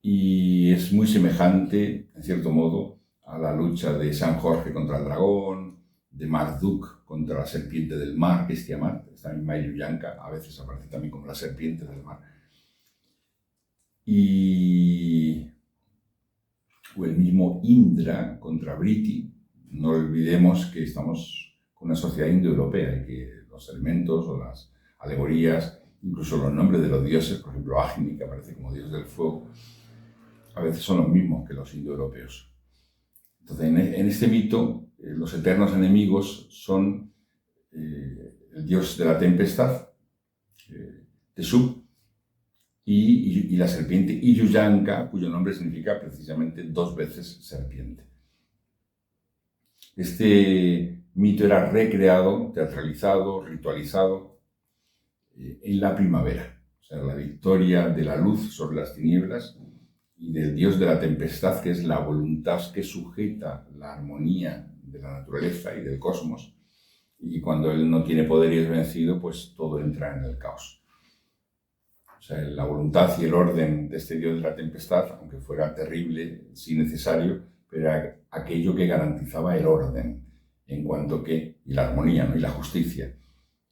Y es muy semejante, en cierto modo, a la lucha de San Jorge contra el dragón, de Marduk contra la serpiente del mar, que es Tiamat. Esta misma Yuyanka a veces aparece también como la serpiente del mar. O el mismo Indra contra Briti. No olvidemos que estamos con una sociedad indoeuropea y que los elementos o las alegorías, incluso los nombres de los dioses, por ejemplo Agni, que aparece como dios del fuego, a veces son los mismos que los indoeuropeos. Entonces, en este mito, los eternos enemigos son el dios de la tempestad, Tesub, y la serpiente Yuyanka, cuyo nombre significa precisamente 2 veces serpiente. Este mito era recreado, teatralizado, ritualizado en la primavera. O sea, la victoria de la luz sobre las tinieblas y del dios de la tempestad, que es la voluntad que sujeta la armonía de la naturaleza y del cosmos. Y cuando él no tiene poder y es vencido, pues todo entra en el caos. O sea, la voluntad y el orden de este dios de la tempestad, aunque fuera terrible, sí necesario, pero era aquello que garantizaba el orden, en cuanto que, y la armonía, ¿no? Y la justicia.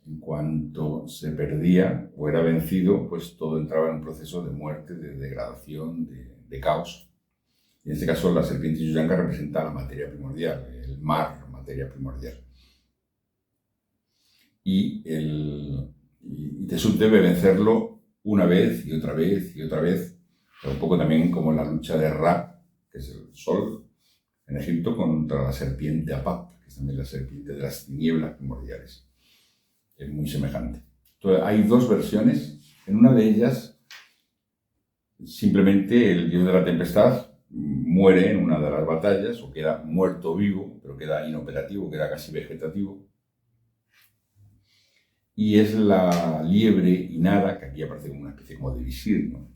En cuanto se perdía o era vencido, pues todo entraba en un proceso de muerte, de degradación, de caos. Y en este caso, la serpiente Yuyanka representa la materia primordial, el mar, materia primordial. Y Tesub debe vencerlo una vez y otra vez y otra vez, pero un poco también como la lucha de Ra, que es el sol en Egipto, contra la serpiente Apap, que es también la serpiente de las tinieblas primordiales. Es muy semejante. Entonces, hay 2 versiones. En una de ellas, simplemente el dios de la tempestad muere en una de las batallas, o queda muerto vivo, pero queda inoperativo, queda casi vegetativo. Y es la liebre Inara, que aquí aparece como una especie como de visir, ¿no?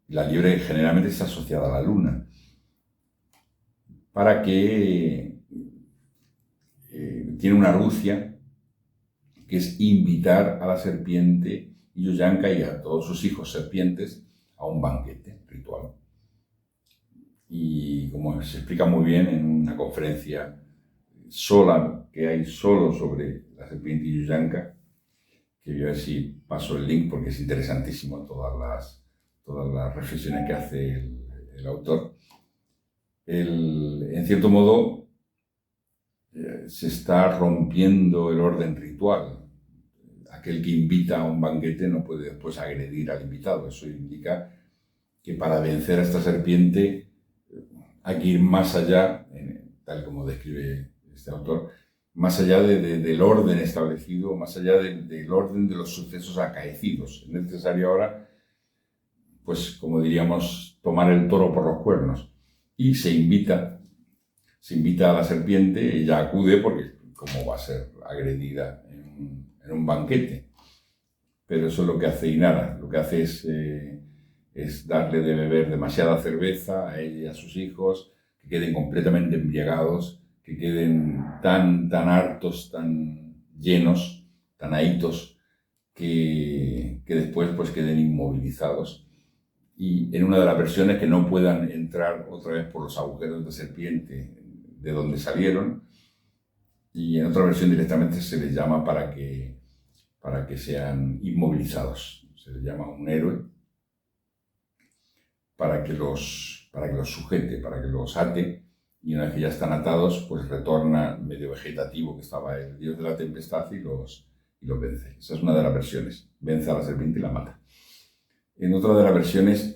La liebre generalmente está asociada a la luna, para que tiene una argucia, que es invitar a la serpiente Yuyanka y a todos sus hijos serpientes a un banquete ritual. Y como se explica muy bien en una conferencia sola que hay solo sobre la serpiente Yuyanka, que voy a ver si paso el link porque es interesantísimo todas las reflexiones que hace el autor. En cierto modo, se está rompiendo el orden ritual. Aquel que invita a un banquete no puede después agredir al invitado. Eso indica que para vencer a esta serpiente hay que ir más allá, tal como describe este autor, más allá del orden establecido, más allá del orden de los sucesos acaecidos. Es necesario ahora, pues como diríamos, tomar el toro por los cuernos. Y se invita a la serpiente, ella acude porque cómo va a ser agredida en un banquete. Pero eso es lo que hace Inara, lo que hace es darle de beber demasiada cerveza a ella y a sus hijos, que queden completamente embriagados, que queden tan hartos, tan llenos, tan ahitos, que después pues queden inmovilizados. Y en una de las versiones que no puedan entrar otra vez por los agujeros de serpiente de donde salieron, y en otra versión directamente se les llama para que sean inmovilizados. Se les llama un héroe para para que los sujete, para que los ate, y una vez que ya están atados, pues retorna medio vegetativo, que estaba el dios de la tempestad, y los vence. Esa es una de las versiones. Vence a la serpiente y la mata. En otra de las versiones,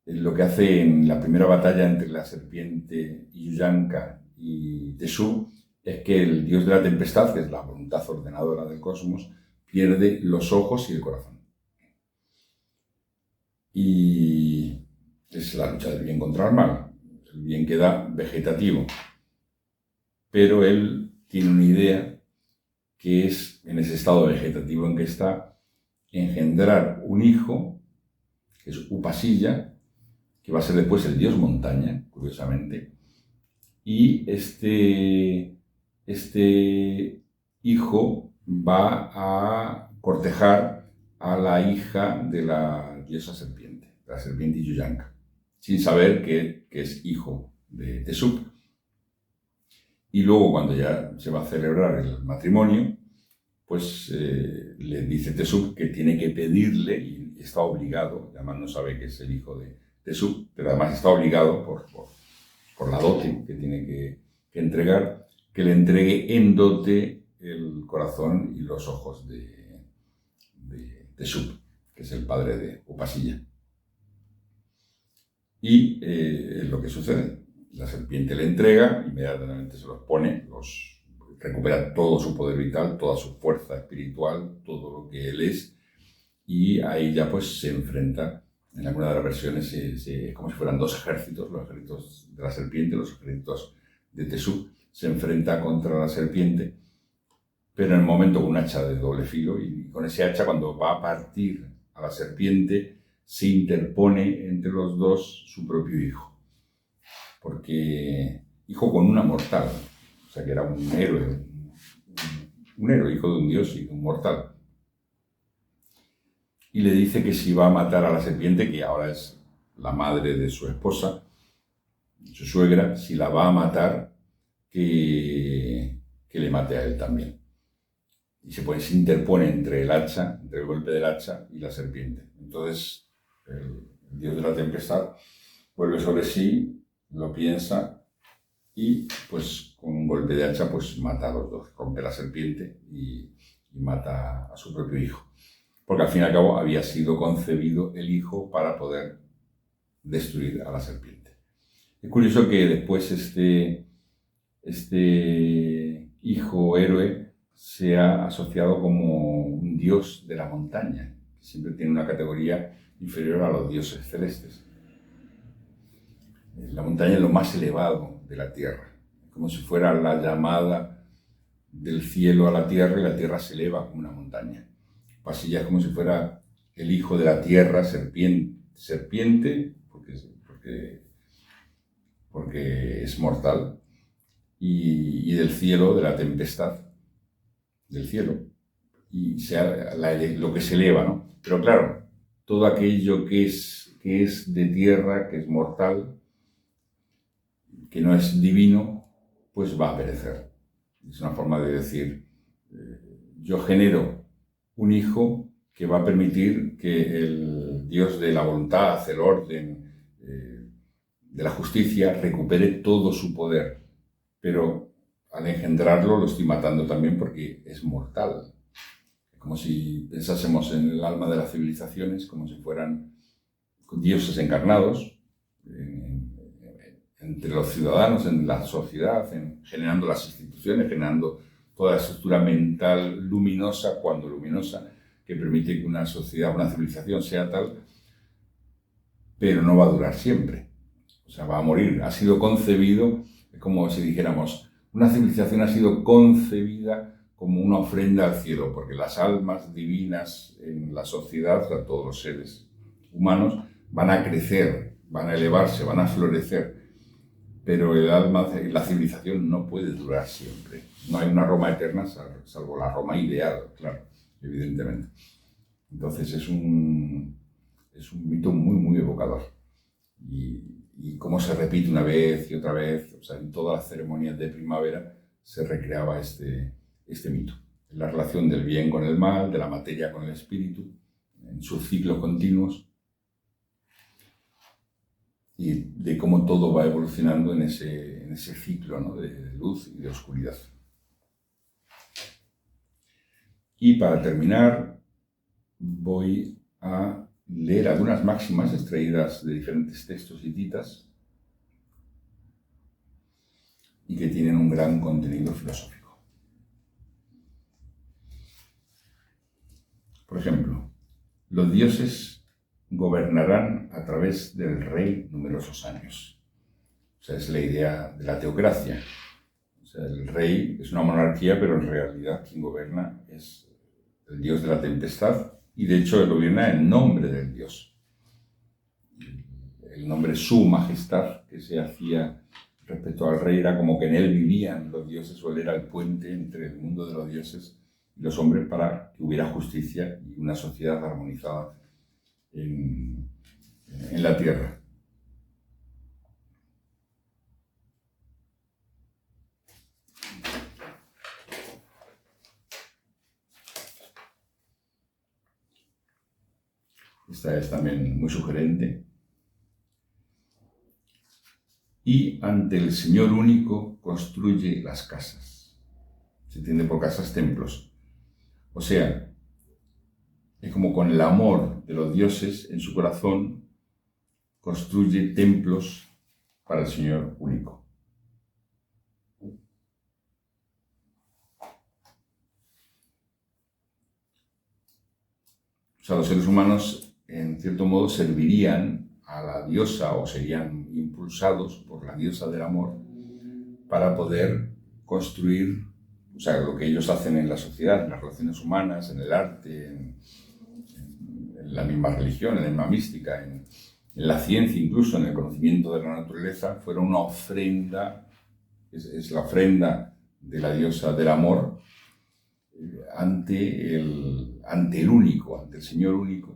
lo que hace en la primera batalla entre la serpiente Yuyanka y Tesub es que el dios de la tempestad, que es la voluntad ordenadora del cosmos, pierde los ojos y el corazón. Y es la lucha del bien contra el mal. El bien queda vegetativo. Pero él tiene una idea que es, en ese estado vegetativo en que está, engendrar un hijo, que es Upasilla, que va a ser después el dios montaña, curiosamente. Y este hijo va a cortejar a la hija de la diosa serpiente, de la serpiente Yuyanka, sin saber que es hijo de Tesub. Y luego, cuando ya se va a celebrar el matrimonio, pues le dice Tesub que tiene que pedirle, y está obligado, además no sabe que es el hijo de Tesub, pero además está obligado por la dote que tiene que entregar, que le entregue en dote el corazón y los ojos de Tesub, que es el padre de Upasilla. Y lo que sucede, la serpiente le entrega, inmediatamente se los pone, recupera todo su poder vital, toda su fuerza espiritual, todo lo que él es, y ahí ya pues se enfrenta. En alguna de las versiones es como si fueran dos ejércitos, los ejércitos de la serpiente, los ejércitos de Tesub, se enfrenta contra la serpiente, pero en el momento con un hacha de doble filo, y con ese hacha, cuando va a partir a la serpiente, se interpone entre los dos su propio hijo, porque hijo con una mortal, o sea que era un héroe, hijo de un dios y de un mortal. Y le dice que si va a matar a la serpiente, que ahora es la madre de su esposa, su suegra, si la va a matar, que le mate a él también. Y se interpone entre el golpe del hacha y la serpiente. Entonces el dios de la tempestad vuelve sobre sí, lo piensa y pues con un golpe de hacha pues mata a los dos, rompe la serpiente y mata a su propio hijo. Porque al fin y al cabo había sido concebido el hijo para poder destruir a la serpiente. Es curioso que después este hijo héroe sea asociado como un dios de la montaña, que siempre tiene una categoría inferior a los dioses celestes. La montaña es lo más elevado de la tierra, como si fuera la llamada del cielo a la tierra, y la tierra se eleva como una montaña. Upasilla es como si fuera el hijo de la tierra, serpiente porque es mortal, y del cielo, de la tempestad, del cielo, y sea lo que se eleva, ¿no? Pero claro, todo aquello que es de tierra, que es mortal, que no es divino, pues va a perecer. Es una forma de decir, yo genero un hijo que va a permitir que el Dios de la voluntad, el orden, de la justicia, recupere todo su poder. Pero al engendrarlo lo estoy matando también porque es mortal. Como si pensásemos en el alma de las civilizaciones como si fueran dioses encarnados entre los ciudadanos, en la sociedad, generando las instituciones, generando toda la estructura mental luminosa, cuando luminosa, que permite que una sociedad, una civilización sea tal, pero no va a durar siempre. O sea, va a morir. Ha sido concebido, es como si dijéramos, una civilización ha sido concebida como una ofrenda al cielo, porque las almas divinas en la sociedad, o sea, todos los seres humanos, van a crecer, van a elevarse, van a florecer, pero el alma, la civilización no puede durar siempre. No hay una Roma eterna, salvo la Roma ideal, claro, evidentemente. Entonces es un mito muy, muy evocador. Y cómo se repite una vez y otra vez, o sea, en todas las ceremonias de primavera se recreaba este mito. La relación del bien con el mal, de la materia con el espíritu, en sus ciclos continuos. y de cómo todo va evolucionando en ese ciclo, ¿no?, de luz y de oscuridad. Y para terminar, voy a leer algunas máximas extraídas de diferentes textos y citas y que tienen un gran contenido filosófico. Por ejemplo, los dioses gobernarán a través del rey numerosos años. O sea, es la idea de la teocracia. O sea, el rey es una monarquía, pero en realidad quien gobierna es el dios de la tempestad, y de hecho él gobierna en nombre del dios. El nombre Su Majestad que se hacía respecto al rey era como que en él vivían los dioses, o él era el puente entre el mundo de los dioses y los hombres para que hubiera justicia y una sociedad armonizada en la tierra. Esta es también muy sugerente. Y ante el Señor único construye las casas. Se entiende por casas templos. O sea, es como con el amor de los dioses en su corazón construye templos para el Señor único. O sea, los seres humanos, en cierto modo, servirían a la diosa o serían impulsados por la diosa del amor para poder construir, o sea, lo que ellos hacen en la sociedad, en las relaciones humanas, en el arte, en la misma religión, en la misma mística, en la ciencia, incluso en el conocimiento de la naturaleza, fuera una ofrenda, es la ofrenda de la diosa del amor ante el único, ante el Señor único,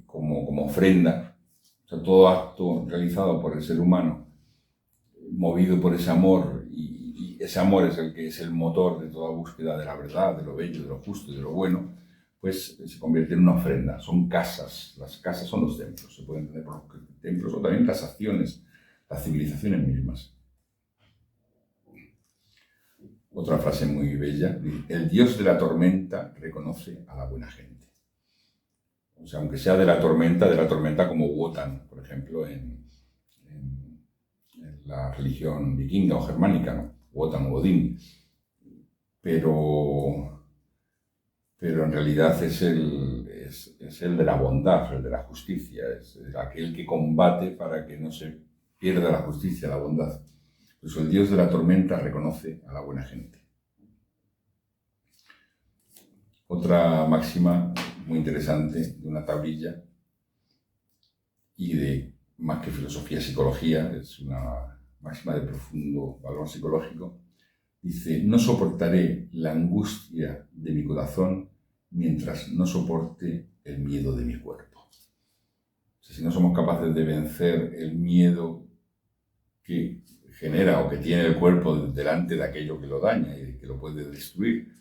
como ofrenda. O sea, todo acto realizado por el ser humano, movido por ese amor, y ese amor es el que es el motor de toda búsqueda de la verdad, de lo bello, de lo justo y de lo bueno, pues se convierte en una ofrenda. Son casas, las casas son los templos, se pueden entender por los templos, o también las acciones, las civilizaciones mismas. Otra frase muy bella, el dios de la tormenta reconoce a la buena gente. O sea, aunque sea de la tormenta como Wotan, por ejemplo, en la religión vikinga o germánica, ¿no? Wotan o Odín. Pero en realidad es el de la bondad, el de la justicia, es aquel que combate para que no se pierda la justicia, la bondad. Por eso el dios de la tormenta reconoce a la buena gente. Otra máxima muy interesante de una tablilla y de más que filosofía, psicología, es una máxima de profundo valor psicológico. Dice, no soportaré la angustia de mi corazón mientras no soporte el miedo de mi cuerpo. O sea, si no somos capaces de vencer el miedo que genera o que tiene el cuerpo delante de aquello que lo daña y que lo puede destruir,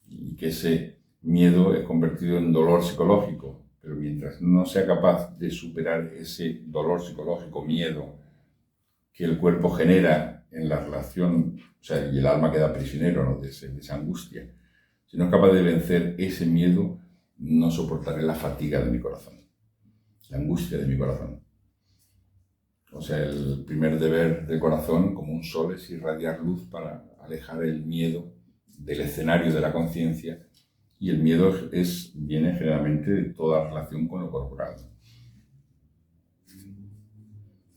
y que ese miedo es convertido en dolor psicológico, pero mientras no sea capaz de superar ese dolor psicológico, miedo, que el cuerpo genera en la relación, o sea, y el alma queda prisionero, ¿no?, de esa angustia. Si no es capaz de vencer ese miedo, no soportaré la fatiga de mi corazón, la angustia de mi corazón. O sea, el primer deber del corazón, como un sol, es irradiar luz para alejar el miedo del escenario de la conciencia, y el miedo viene generalmente de toda relación con lo corporal.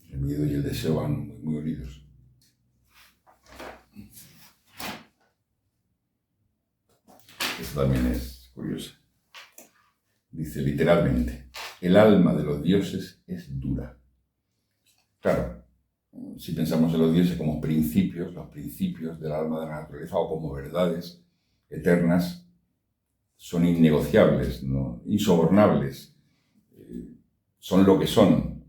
El miedo y el deseo van muy, muy unidos. Esto también es curioso. Dice literalmente, el alma de los dioses es dura. Claro, si pensamos en los dioses como principios, los principios del alma de la naturaleza, o como verdades eternas, son innegociables, ¿no?, insobornables, son lo que son.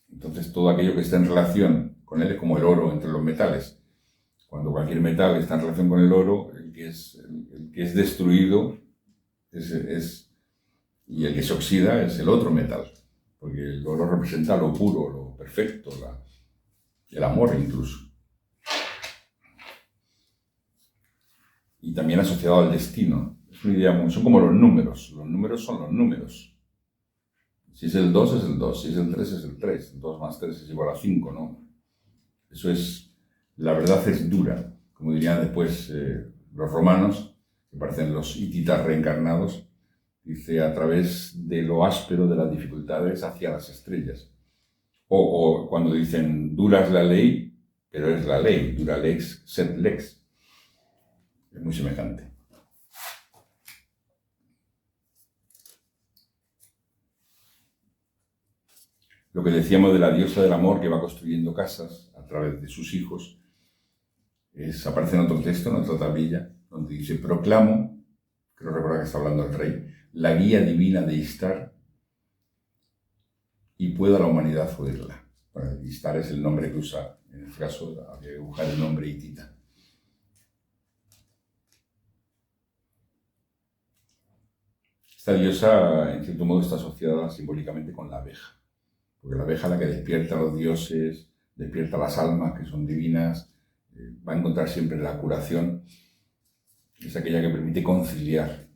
Entonces todo aquello que está en relación con él es como el oro entre los metales. Cuando cualquier metal está en relación con el oro, el que es destruido y el que se oxida es el otro metal. porque el oro representa lo puro, lo perfecto, el amor incluso. Y también asociado al destino. Es una idea son como los números son los números. Si es el 2 es el 2, si es el 3 es el 3, 2 más 3 es igual a 5, ¿no? Eso es, la verdad es dura, como dirían después los romanos, que parecen los hititas reencarnados, dice, a través de lo áspero de las dificultades hacia las estrellas. O cuando dicen, dura es la ley, pero es la ley, dura lex, sed lex. Es muy semejante. Lo que decíamos de la diosa del amor que va construyendo casas a través de sus hijos, aparece en otro texto, en otra tablilla, donde dice, proclamo, creo recordar que está hablando el rey, la guía divina de Istar y pueda la humanidad oírla. Bueno, Istar es el nombre que usa, en este caso había que buscar el nombre hitita. Esta diosa, en cierto modo, está asociada simbólicamente con la abeja, porque la abeja es la que despierta a los dioses, despierta a las almas que son divinas, va a encontrar siempre la curación, es aquella que permite conciliar.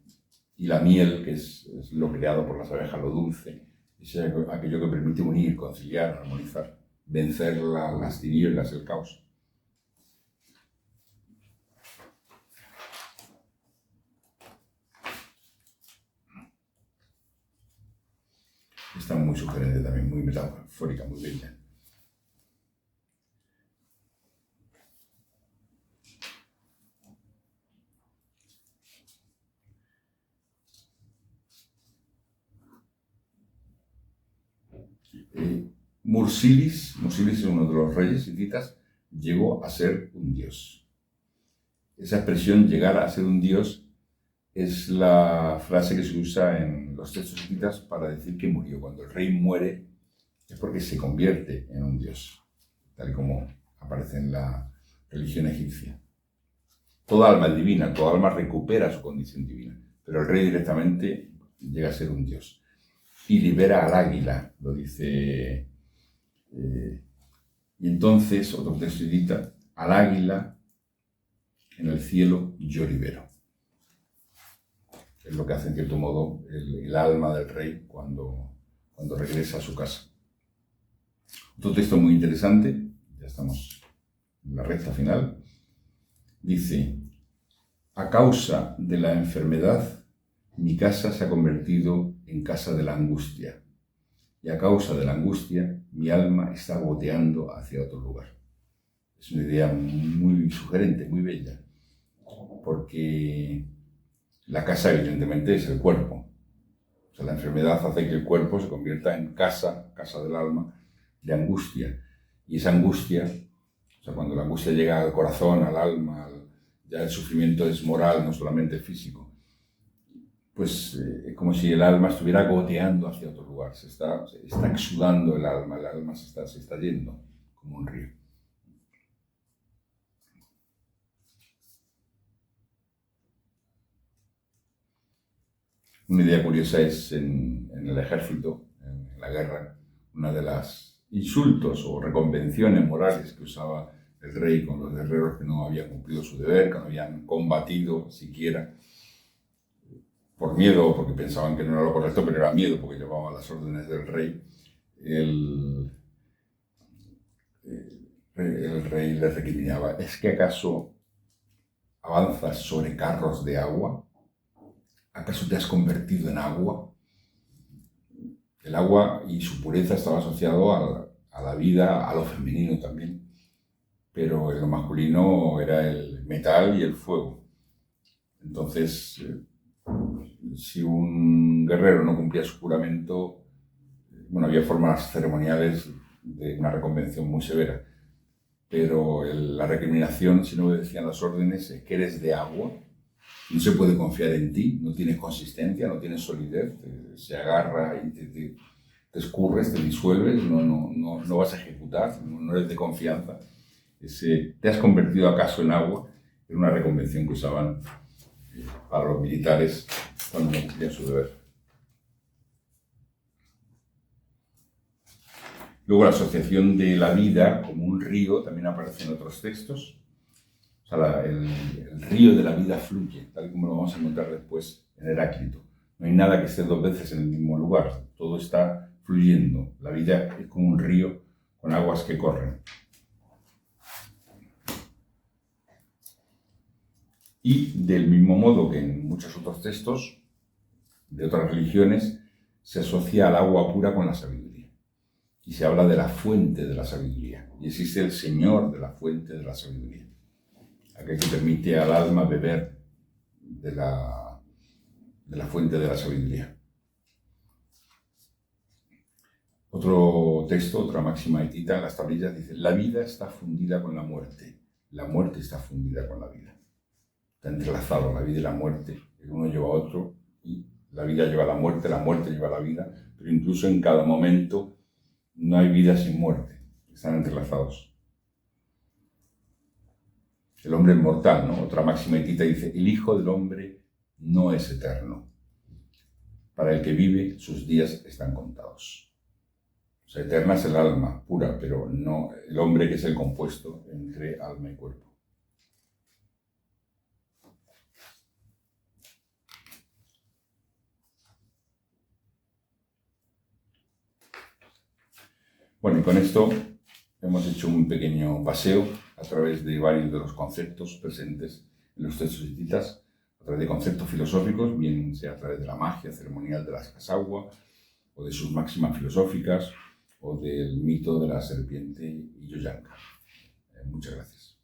Y la miel, que es lo creado por las abejas, lo dulce, es aquello que permite unir, conciliar, armonizar, vencer las tinieblas, el caos. Está muy sugerente también, muy metafórica, muy bella. Mursilis es uno de los reyes hititas, llegó a ser un dios. Esa expresión, llegar a ser un dios, es la frase que se usa en los textos hititas para decir que murió. Cuando el rey muere es porque se convierte en un dios, tal y como aparece en la religión egipcia. Toda alma es divina, toda alma recupera su condición divina, pero el rey directamente llega a ser un dios. Y libera al águila, lo dice. Y entonces, otro texto hitita, al águila en el cielo yo libero. Es lo que hace en cierto modo el alma del rey cuando regresa a su casa. Otro texto muy interesante, ya estamos en la recta final, dice, a causa de la enfermedad, mi casa se ha convertido en casa de la angustia. Y a causa de la angustia, mi alma está goteando hacia otro lugar. Es una idea muy sugerente, muy bella, porque la casa evidentemente es el cuerpo. O sea, la enfermedad hace que el cuerpo se convierta en casa del alma, de angustia. Y esa angustia, o sea, cuando la angustia llega al corazón, al alma, ya el sufrimiento es moral, no solamente físico. Pues es como si el alma estuviera goteando hacia otro lugar, se está exudando el alma se está yendo como un río. Una idea curiosa es en el ejército, en la guerra, una de las insultos o reconvenciones morales que usaba el rey con los guerreros que no habían cumplido su deber, que no habían combatido siquiera, por miedo o porque pensaban que no era lo correcto, pero era miedo porque llevaban las órdenes del rey, el rey les recriminaba, ¿es que acaso avanzas sobre carros de agua? ¿Acaso te has convertido en agua? El agua y su pureza estaba asociado a la vida, a lo femenino también, pero en lo masculino era el metal y el fuego. Entonces, si un guerrero no cumplía su juramento, bueno, había formas ceremoniales de una reconvención muy severa, pero la recriminación, si no obedecían las órdenes, es que eres de agua, no se puede confiar en ti, no tienes consistencia, no tienes solidez, se agarra y te escurres, te disuelves, no vas a ejecutar, no eres de confianza. ¿Te has convertido acaso en agua? Era una reconvención que usaban para los militares cuando no cumplían su deber. Luego la asociación de la vida como un río también aparece en otros textos. O sea, el río de la vida fluye, tal como lo vamos a encontrar después en Heráclito. No hay nada que esté dos veces en el mismo lugar, todo está fluyendo. La vida es como un río con aguas que corren. Y del mismo modo que en muchos otros textos de otras religiones se asocia al agua pura con la sabiduría. Y se habla de la fuente de la sabiduría. Y existe el Señor de la fuente de la sabiduría, aquel que permite al alma beber de la fuente de la sabiduría. Otro texto, otra máxima hitita en las tablillas dice: la vida está fundida con la muerte está fundida con la vida. Está entrelazado la vida y la muerte, uno lleva a otro, y la vida lleva a la muerte lleva a la vida, pero incluso en cada momento no hay vida sin muerte, están entrelazados. El hombre es mortal, ¿no? Otra máxima hitita dice: el Hijo del Hombre no es eterno. Para el que vive, sus días están contados. O sea, eterna es el alma pura, pero no el hombre, que es el compuesto entre alma y cuerpo. Bueno, y con esto hemos hecho un pequeño paseo a través de varios de los conceptos presentes en los textos hititas, a través de conceptos filosóficos, bien sea a través de la magia ceremonial de las Casagua, o de sus máximas filosóficas, o del mito de la serpiente y Yoyanka. Muchas gracias.